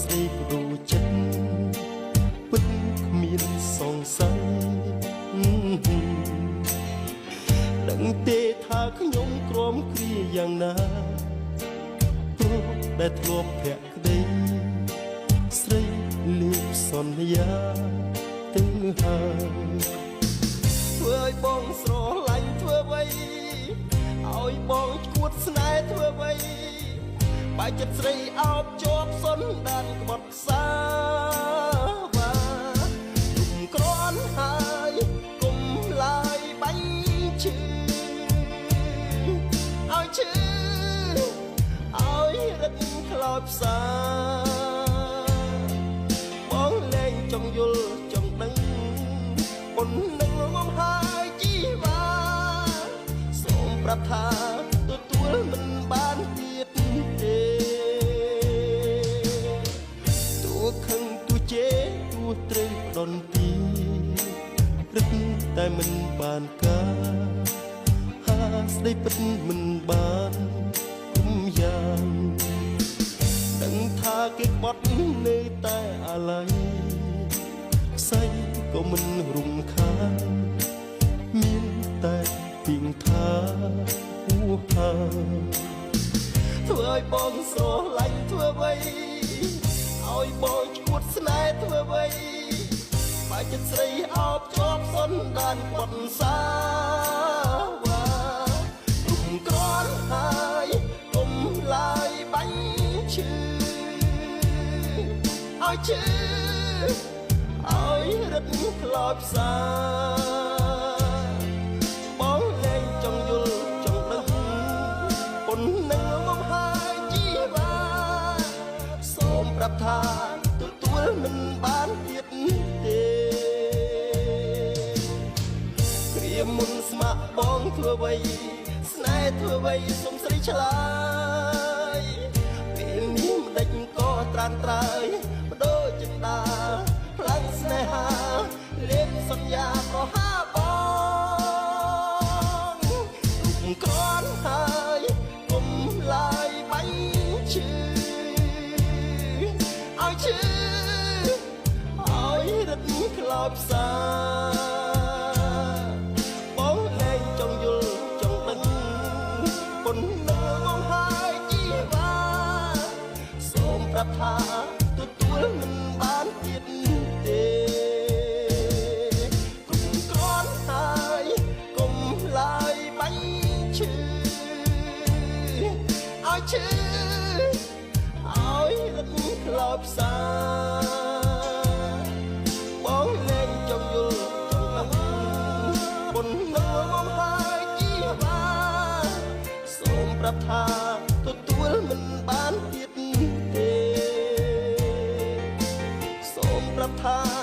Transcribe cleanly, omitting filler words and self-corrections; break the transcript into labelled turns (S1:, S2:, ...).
S1: ស្រីបដូរចិត្តពិតគ្មានសង្ស័យដឹងទេថាខ្ញុំក្រំគ្រាយ៉ាងណាព្រោះដែលធ្លាប់ភក្តីស្រីលេបសន្យាទៅហើយធ្វើឲ្យបងស្រឡាញ់ធ្វើអ្វីឲ្យបងឈួតស្នេហ៍ធ្វើអ្វីបើចិត្តស្រីអោបជាប់សន្តានក្បត់សាបាគុំក្រន់ហើយគុំឡើយបាញ់ឈឺឲ្យឈឺឲ្យរឹតខ្លោចផ្សាបងលែងចង់យល់ចង់ដឹងប៉ុណ្ណឹងងំហើយជីវ៉ាសូមប្រាប់ថាទទួលមិនបានទៀតទេទោះខឹងទោះជេរទោះត្រូវផ្ដន់ទីរឹកតែមិនបានការហាស្ដីពិតមិនបានគុំយ៉ាងដឹងថាគេក្បត់នៅតែអាឡ័យផ្សៃក៏មិនរំខានមានតែពីងថាហួហាធ្វើឲ្យបងស្រឡាញ់ធ្វើអ្វីឲ្យបងឈួតស្នេហ៍ធ្វើអ្វីបើចិត្តស្រីអោបជាប់សន្តានបត់សាវ៉ាគុំក្រន់ហើយគុំឡើយបាញ់ឈឺឲ្យឈឺឲ្យរឹតខ្លោចផ្សាបងលែងចង់យល់ចង់ដឹងប៉ុណ្ណឹងងំហើយជីវ៉ាសូមប្រាប់ថាទទួលមិនបានទៀតទេគ្រាមុនស្ម័គ្របងធ្វើអ្វីស្នេហ៍ធ្វើអ្វីសុំស្រីឆ្លើយពេលនេះមិនដេចក៏ត្រានត្រើយបដូរចិន្តាផ្លាំងស្នេហាលេបសន្យាប្រហាបងគុំក្រន់ហើយគុំឡើយបាញ់ឈឺឲ្យឈឺឲ្យរឹតខ្លោចផ្សាបងលែងចង់យល់ចង់ដឹងប៉ុណ្ណឹងងំហើយជីវ៉ាសូមប្រាប់ថាទទួលមិនបានទៀតទេគុំក្រន់ហើយគុំឡើយបាញ់ឈឺឲ្យឈឺឲ្យរឹតខ្លោចផ្សាបងលែងចង់យល់ចង់ដឹងប៉ុណ្ណឹងងំហើយជីវ៉ាសូមប្រាប់ថាទទួលមិនបានទៀតទេសូមប្រាប់ថា